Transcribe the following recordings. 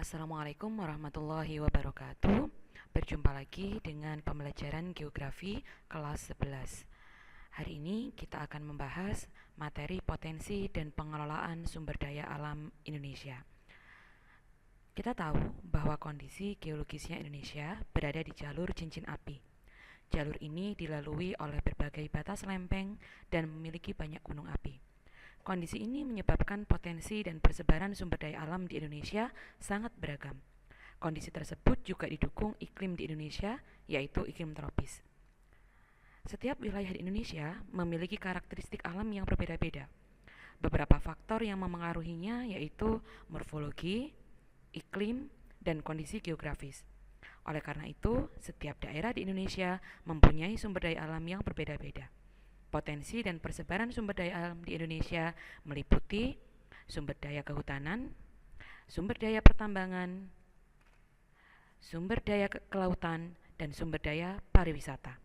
Assalamualaikum warahmatullahi wabarakatuh. Berjumpa lagi dengan pembelajaran geografi kelas 11. Hari ini kita akan membahas materi potensi dan pengelolaan sumber daya alam Indonesia. Kita tahu bahwa kondisi geologisnya Indonesia berada di jalur cincin api. Jalur ini dilalui oleh berbagai batas lempeng dan memiliki banyak gunung api. Kondisi ini menyebabkan potensi dan persebaran sumber daya alam di Indonesia sangat beragam. Kondisi tersebut juga didukung iklim di Indonesia, yaitu iklim tropis. Setiap wilayah di Indonesia memiliki karakteristik alam yang berbeda-beda. Beberapa faktor yang memengaruhinya yaitu morfologi, iklim, dan kondisi geografis. Oleh karena itu, setiap daerah di Indonesia mempunyai sumber daya alam yang berbeda-beda. Potensi dan persebaran sumber daya alam di Indonesia meliputi sumber daya kehutanan, sumber daya pertambangan, sumber daya kelautan, dan sumber daya pariwisata.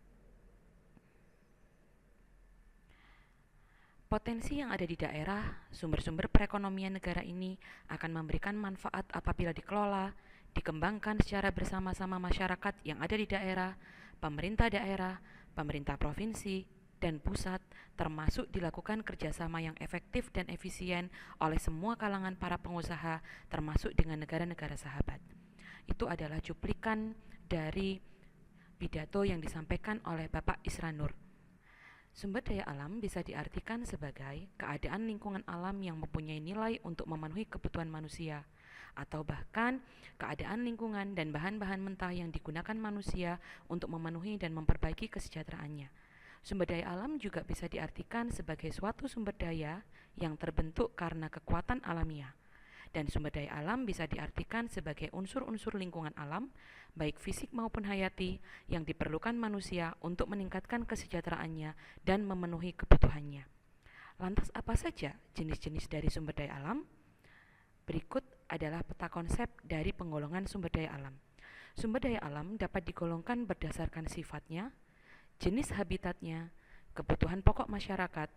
Potensi yang ada di daerah, sumber-sumber perekonomian negara ini akan memberikan manfaat apabila dikelola, dikembangkan secara bersama-sama masyarakat yang ada di daerah, pemerintah provinsi, dan pusat, termasuk dilakukan kerjasama yang efektif dan efisien oleh semua kalangan para pengusaha, termasuk dengan negara-negara sahabat. Itu adalah cuplikan dari pidato yang disampaikan oleh Bapak Isra Nur. Sumber daya alam bisa diartikan sebagai keadaan lingkungan alam yang mempunyai nilai untuk memenuhi kebutuhan manusia, atau bahkan keadaan lingkungan dan bahan-bahan mentah yang digunakan manusia untuk memenuhi dan memperbaiki kesejahteraannya. Sumber daya alam juga bisa diartikan sebagai suatu sumber daya yang terbentuk karena kekuatan alamiah. Dan sumber daya alam bisa diartikan sebagai unsur-unsur lingkungan alam, baik fisik maupun hayati, yang diperlukan manusia untuk meningkatkan kesejahteraannya dan memenuhi kebutuhannya. Lantas apa saja jenis-jenis dari sumber daya alam? Berikut adalah peta konsep dari penggolongan sumber daya alam. Sumber daya alam dapat digolongkan berdasarkan sifatnya, jenis habitatnya, kebutuhan pokok masyarakat,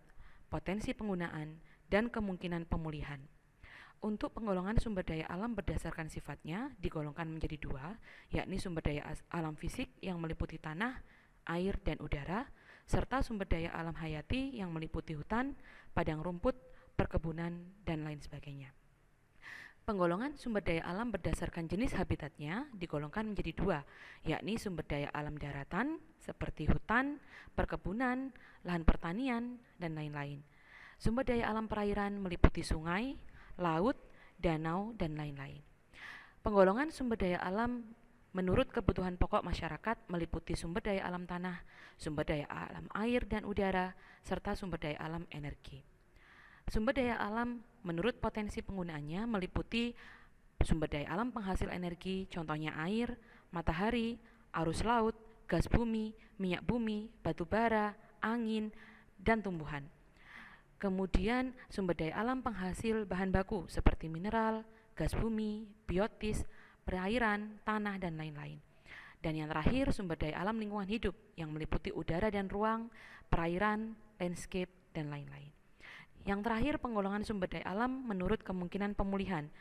potensi penggunaan, dan kemungkinan pemulihan. Untuk penggolongan sumber daya alam berdasarkan sifatnya digolongkan menjadi dua, yakni sumber daya alam fisik yang meliputi tanah, air, dan udara, serta sumber daya alam hayati yang meliputi hutan, padang rumput, perkebunan, dan lain sebagainya. Penggolongan sumber daya alam berdasarkan jenis habitatnya digolongkan menjadi dua, yakni sumber daya alam daratan seperti hutan, perkebunan, lahan pertanian, dan lain-lain. Sumber daya alam perairan meliputi sungai, laut, danau, dan lain-lain. Penggolongan sumber daya alam menurut kebutuhan pokok masyarakat meliputi sumber daya alam tanah, sumber daya alam air dan udara, serta sumber daya alam energi. Sumber daya alam menurut potensi penggunaannya meliputi sumber daya alam penghasil energi, contohnya air, matahari, arus laut, gas bumi, minyak bumi, batu bara, angin, dan tumbuhan. Kemudian sumber daya alam penghasil bahan baku seperti mineral, gas bumi, biotis, perairan, tanah, dan lain-lain. Dan yang terakhir sumber daya alam lingkungan hidup yang meliputi udara dan ruang, perairan, landscape, dan lain-lain. Yang terakhir penggolongan sumber daya alam menurut kemungkinan pemulihan.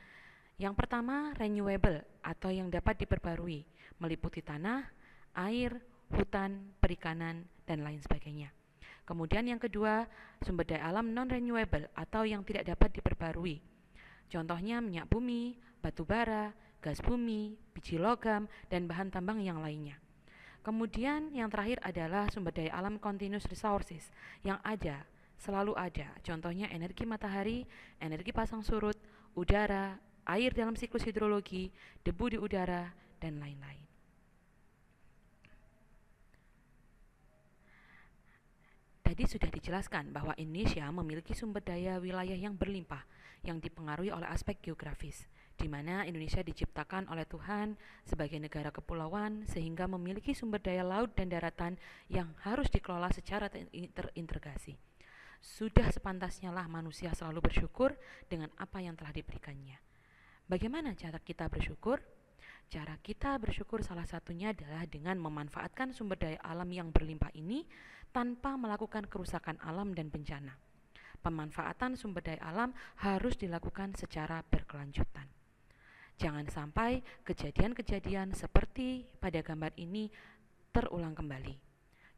Yang pertama renewable atau yang dapat diperbarui, meliputi tanah, air, hutan, perikanan, dan lain sebagainya. Kemudian yang kedua sumber daya alam non-renewable atau yang tidak dapat diperbarui. Contohnya minyak bumi, batu bara, gas bumi, biji logam, dan bahan tambang yang lainnya. Kemudian yang terakhir adalah sumber daya alam continuous resources yang ada, selalu ada, contohnya energi matahari, energi pasang surut, udara, air dalam siklus hidrologi, debu di udara, dan lain-lain. Tadi sudah dijelaskan bahwa Indonesia memiliki sumber daya wilayah yang berlimpah yang dipengaruhi oleh aspek geografis, di mana Indonesia diciptakan oleh Tuhan sebagai negara kepulauan sehingga memiliki sumber daya laut dan daratan yang harus dikelola secara terintegrasi. Sudah sepantasnya lah manusia selalu bersyukur dengan apa yang telah diberikannya. Bagaimana cara kita bersyukur? Cara kita bersyukur salah satunya adalah dengan memanfaatkan sumber daya alam yang berlimpah ini tanpa melakukan kerusakan alam dan bencana. Pemanfaatan sumber daya alam harus dilakukan secara berkelanjutan. Jangan sampai kejadian-kejadian seperti pada gambar ini terulang kembali.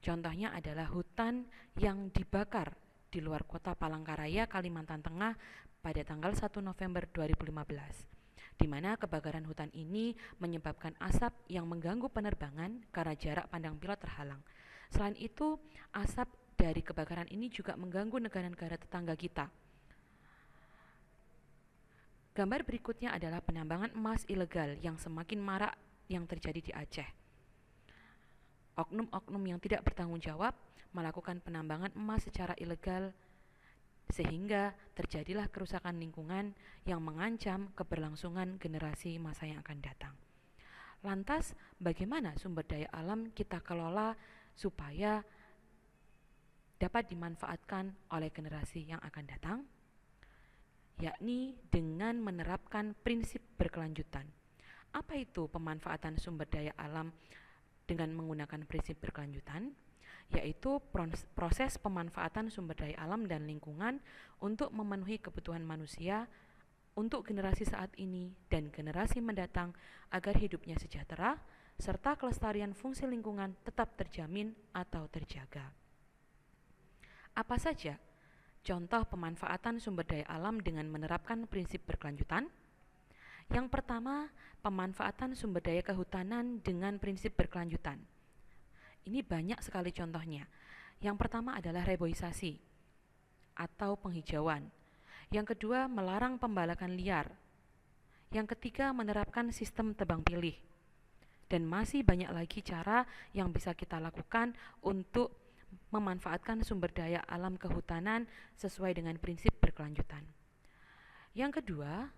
Contohnya adalah hutan yang dibakar di luar kota Palangkaraya, Kalimantan Tengah pada tanggal 1 November 2015, di mana kebakaran hutan ini menyebabkan asap yang mengganggu penerbangan karena jarak pandang pilot terhalang. Selain itu, asap dari kebakaran ini juga mengganggu negara-negara tetangga kita. Gambar berikutnya adalah penambangan emas ilegal yang semakin marak yang terjadi di Aceh. Oknum-oknum yang tidak bertanggung jawab melakukan penambangan emas secara ilegal sehingga terjadilah kerusakan lingkungan yang mengancam keberlangsungan generasi masa yang akan datang. Lantas, bagaimana sumber daya alam kita kelola supaya dapat dimanfaatkan oleh generasi yang akan datang? Yakni dengan menerapkan prinsip berkelanjutan. Apa itu pemanfaatan sumber daya alam dengan menggunakan prinsip berkelanjutan? Yaitu proses pemanfaatan sumber daya alam dan lingkungan untuk memenuhi kebutuhan manusia untuk generasi saat ini dan generasi mendatang agar hidupnya sejahtera serta kelestarian fungsi lingkungan tetap terjamin atau terjaga. Apa saja contoh pemanfaatan sumber daya alam dengan menerapkan prinsip berkelanjutan? Yang pertama, pemanfaatan sumber daya kehutanan dengan prinsip berkelanjutan. Ini banyak sekali contohnya. Yang pertama adalah reboisasi atau penghijauan. Yang kedua, melarang pembalakan liar. Yang ketiga, menerapkan sistem tebang pilih. Dan masih banyak lagi cara yang bisa kita lakukan untuk memanfaatkan sumber daya alam kehutanan sesuai dengan prinsip berkelanjutan. Yang kedua,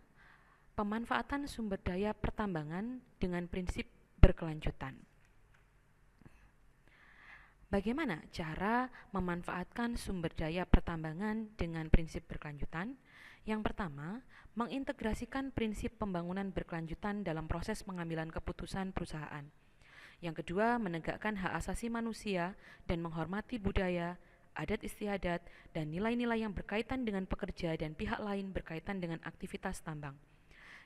pemanfaatan sumber daya pertambangan dengan prinsip berkelanjutan. Bagaimana cara memanfaatkan sumber daya pertambangan dengan prinsip berkelanjutan? Yang pertama, mengintegrasikan prinsip pembangunan berkelanjutan dalam proses pengambilan keputusan perusahaan. Yang kedua, menegakkan hak asasi manusia dan menghormati budaya, adat istiadat, dan nilai-nilai yang berkaitan dengan pekerja dan pihak lain berkaitan dengan aktivitas tambang.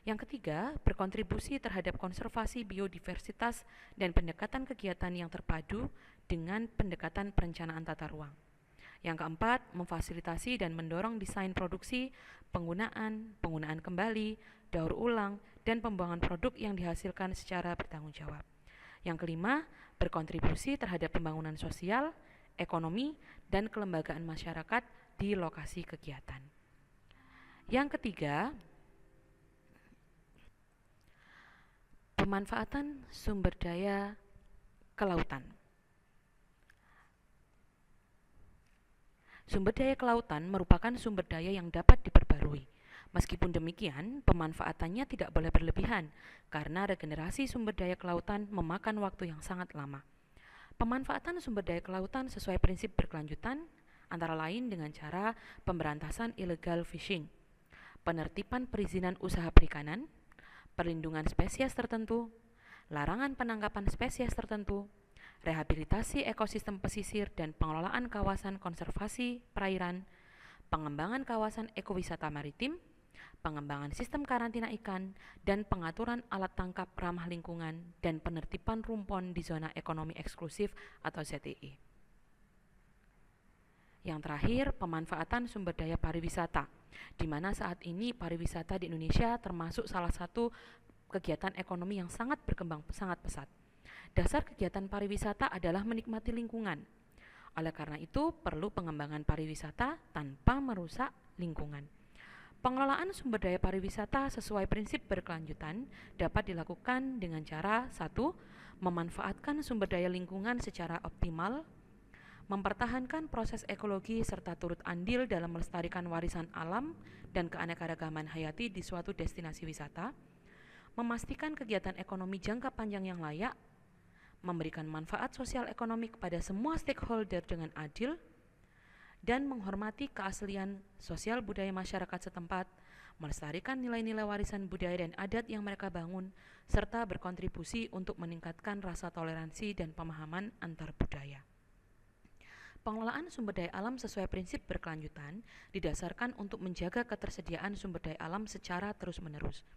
Yang ketiga, berkontribusi terhadap konservasi biodiversitas dan pendekatan kegiatan yang terpadu dengan pendekatan perencanaan tata ruang. Yang keempat, memfasilitasi dan mendorong desain produksi, penggunaan kembali, daur ulang, dan pembuangan produk yang dihasilkan secara bertanggung jawab. Yang kelima, berkontribusi terhadap pembangunan sosial, ekonomi, dan kelembagaan masyarakat di lokasi kegiatan. Yang ketiga, pemanfaatan sumber daya kelautan. Sumber daya kelautan merupakan sumber daya yang dapat diperbarui. Meskipun demikian, pemanfaatannya tidak boleh berlebihan karena regenerasi sumber daya kelautan memakan waktu yang sangat lama. Pemanfaatan sumber daya kelautan sesuai prinsip berkelanjutan antara lain dengan cara pemberantasan illegal fishing, penertiban perizinan usaha perikanan, perlindungan spesies tertentu, larangan penangkapan spesies tertentu, rehabilitasi ekosistem pesisir dan pengelolaan kawasan konservasi perairan, pengembangan kawasan ekowisata maritim, pengembangan sistem karantina ikan, dan pengaturan alat tangkap ramah lingkungan dan penertiban rumpon di zona ekonomi eksklusif atau ZEE. Yang terakhir, pemanfaatan sumber daya pariwisata, di mana saat ini pariwisata di Indonesia termasuk salah satu kegiatan ekonomi yang sangat berkembang, sangat pesat. Dasar kegiatan pariwisata adalah menikmati lingkungan. Oleh karena itu, perlu pengembangan pariwisata tanpa merusak lingkungan. Pengelolaan sumber daya pariwisata sesuai prinsip berkelanjutan dapat dilakukan dengan cara 1. Memanfaatkan sumber daya lingkungan secara optimal, mempertahankan proses ekologi serta turut andil dalam melestarikan warisan alam dan keanekaragaman hayati di suatu destinasi wisata, memastikan kegiatan ekonomi jangka panjang yang layak, memberikan manfaat sosial ekonomi kepada semua stakeholder dengan adil, dan menghormati keaslian sosial budaya masyarakat setempat, melestarikan nilai-nilai warisan budaya dan adat yang mereka bangun, serta berkontribusi untuk meningkatkan rasa toleransi dan pemahaman antar budaya. Pengelolaan sumber daya alam sesuai prinsip berkelanjutan didasarkan untuk menjaga ketersediaan sumber daya alam secara terus-menerus.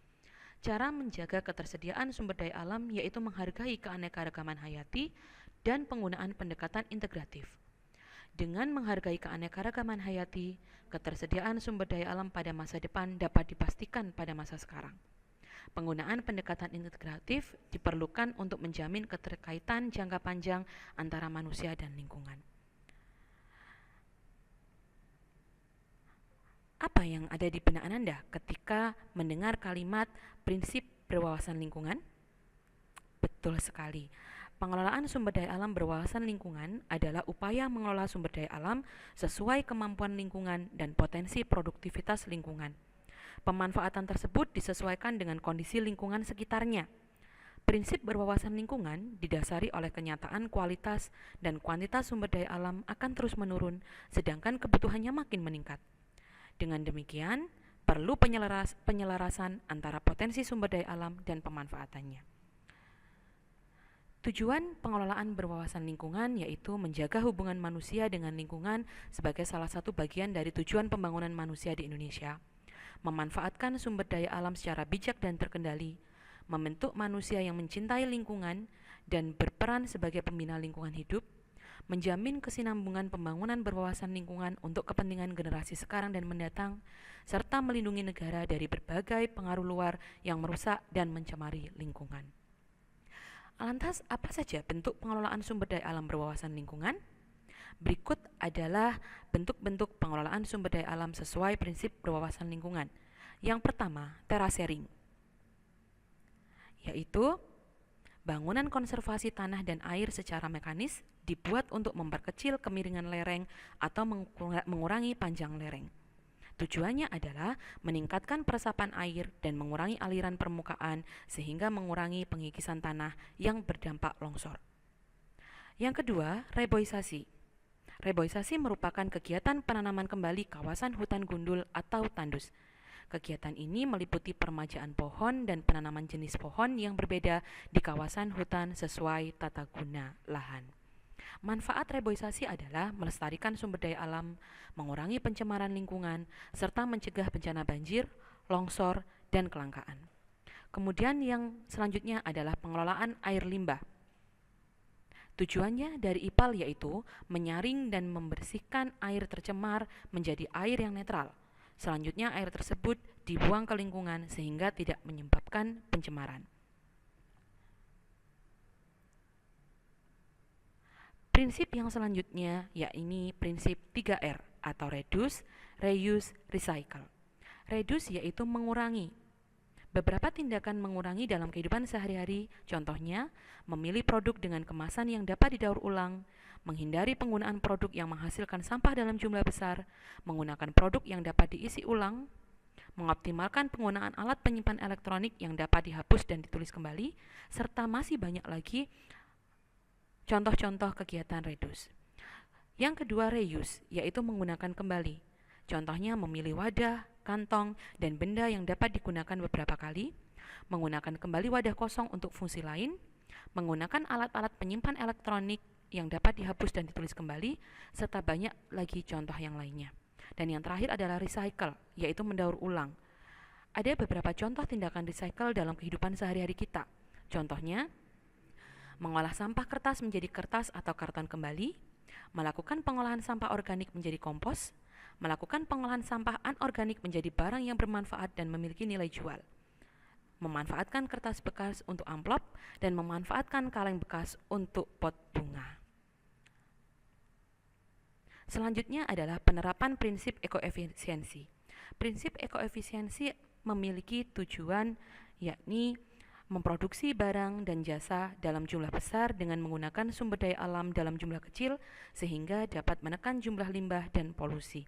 Cara menjaga ketersediaan sumber daya alam yaitu menghargai keanekaragaman hayati dan penggunaan pendekatan integratif. Dengan menghargai keanekaragaman hayati, ketersediaan sumber daya alam pada masa depan dapat dipastikan pada masa sekarang. Penggunaan pendekatan integratif diperlukan untuk menjamin keterkaitan jangka panjang antara manusia dan lingkungan. Apa yang ada di benak Anda ketika mendengar kalimat prinsip berwawasan lingkungan? Betul sekali. Pengelolaan sumber daya alam berwawasan lingkungan adalah upaya mengelola sumber daya alam sesuai kemampuan lingkungan dan potensi produktivitas lingkungan. Pemanfaatan tersebut disesuaikan dengan kondisi lingkungan sekitarnya. Prinsip berwawasan lingkungan didasari oleh kenyataan kualitas dan kuantitas sumber daya alam akan terus menurun, sedangkan kebutuhannya makin meningkat. Dengan demikian, perlu penyelarasan antara potensi sumber daya alam dan pemanfaatannya. Tujuan pengelolaan berwawasan lingkungan yaitu menjaga hubungan manusia dengan lingkungan sebagai salah satu bagian dari tujuan pembangunan manusia di Indonesia, memanfaatkan sumber daya alam secara bijak dan terkendali, membentuk manusia yang mencintai lingkungan dan berperan sebagai pembina lingkungan hidup, menjamin kesinambungan pembangunan berwawasan lingkungan untuk kepentingan generasi sekarang dan mendatang, serta melindungi negara dari berbagai pengaruh luar yang merusak dan mencemari lingkungan. Lantas, apa saja bentuk pengelolaan sumber daya alam berwawasan lingkungan? Berikut adalah bentuk-bentuk pengelolaan sumber daya alam sesuai prinsip berwawasan lingkungan. Yang pertama, terasering, yaitu bangunan konservasi tanah dan air secara mekanis dibuat untuk memperkecil kemiringan lereng atau mengurangi panjang lereng. Tujuannya adalah meningkatkan peresapan air dan mengurangi aliran permukaan sehingga mengurangi pengikisan tanah yang berdampak longsor. Yang kedua, reboisasi. Reboisasi merupakan kegiatan penanaman kembali kawasan hutan gundul atau tandus. Kegiatan ini meliputi permajaan pohon dan penanaman jenis pohon yang berbeda di kawasan hutan sesuai tata guna lahan. Manfaat reboisasi adalah melestarikan sumber daya alam, mengurangi pencemaran lingkungan, serta mencegah bencana banjir, longsor, dan kelangkaan. Kemudian yang selanjutnya adalah pengelolaan air limbah. Tujuannya dari IPAL yaitu menyaring dan membersihkan air tercemar menjadi air yang netral. Selanjutnya air tersebut dibuang ke lingkungan sehingga tidak menyebabkan pencemaran. Prinsip yang selanjutnya yakni prinsip 3R atau reduce, reuse, recycle. Reduce yaitu mengurangi. Beberapa tindakan mengurangi dalam kehidupan sehari-hari, contohnya memilih produk dengan kemasan yang dapat didaur ulang, menghindari penggunaan produk yang menghasilkan sampah dalam jumlah besar, menggunakan produk yang dapat diisi ulang, mengoptimalkan penggunaan alat penyimpan elektronik yang dapat dihapus dan ditulis kembali, serta masih banyak lagi contoh-contoh kegiatan reduce. Yang kedua, reuse, yaitu menggunakan kembali. Contohnya memilih wadah, kantong, dan benda yang dapat digunakan beberapa kali, menggunakan kembali wadah kosong untuk fungsi lain, menggunakan alat-alat penyimpan elektronik yang dapat dihapus dan ditulis kembali, serta banyak lagi contoh yang lainnya. Dan yang terakhir adalah recycle, yaitu mendaur ulang. Ada beberapa contoh tindakan recycle dalam kehidupan sehari-hari kita. Contohnya, mengolah sampah kertas menjadi kertas atau karton kembali, melakukan pengolahan sampah organik menjadi kompos, melakukan pengolahan sampah anorganik menjadi barang yang bermanfaat dan memiliki nilai jual, memanfaatkan kertas bekas untuk amplop, dan memanfaatkan kaleng bekas untuk pot bunga. Selanjutnya adalah penerapan prinsip ekoefisiensi. Prinsip ekoefisiensi memiliki tujuan yakni memproduksi barang dan jasa dalam jumlah besar dengan menggunakan sumber daya alam dalam jumlah kecil sehingga dapat menekan jumlah limbah dan polusi.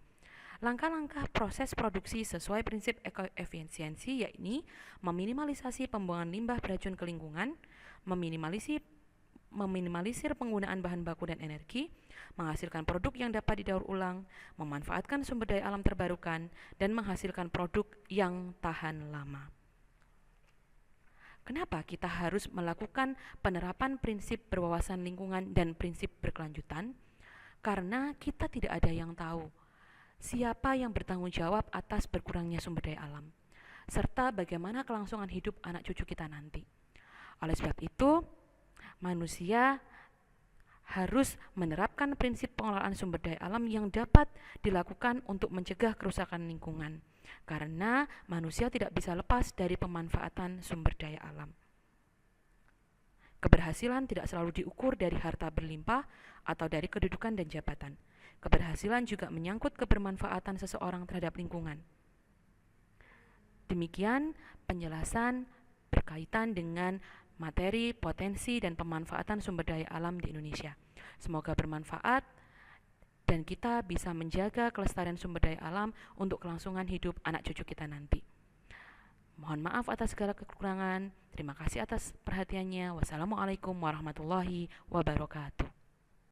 Langkah-langkah proses produksi sesuai prinsip ekoefisiensi yakni meminimalisasi pembuangan limbah beracun ke lingkungan, meminimalisir penggunaan bahan baku dan energi, menghasilkan produk yang dapat didaur ulang, memanfaatkan sumber daya alam terbarukan, dan menghasilkan produk yang tahan lama. Kenapa kita harus melakukan penerapan prinsip berwawasan lingkungan dan prinsip berkelanjutan? Karena kita tidak ada yang tahu siapa yang bertanggung jawab atas berkurangnya sumber daya alam. serta bagaimana kelangsungan hidup anak cucu kita nanti. Oleh sebab itu, manusia harus menerapkan prinsip pengelolaan sumber daya alam yang dapat dilakukan untuk mencegah kerusakan lingkungan, karena manusia tidak bisa lepas dari pemanfaatan sumber daya alam. Keberhasilan tidak selalu diukur dari harta berlimpah atau dari kedudukan dan jabatan. Keberhasilan juga menyangkut kebermanfaatan seseorang terhadap lingkungan. Demikian penjelasan berkaitan dengan materi, potensi, dan pemanfaatan sumber daya alam di Indonesia. Semoga bermanfaat dan kita bisa menjaga kelestarian sumber daya alam untuk kelangsungan hidup anak cucu kita nanti. Mohon maaf atas segala kekurangan. Terima kasih atas perhatiannya. Wassalamualaikum warahmatullahi wabarakatuh.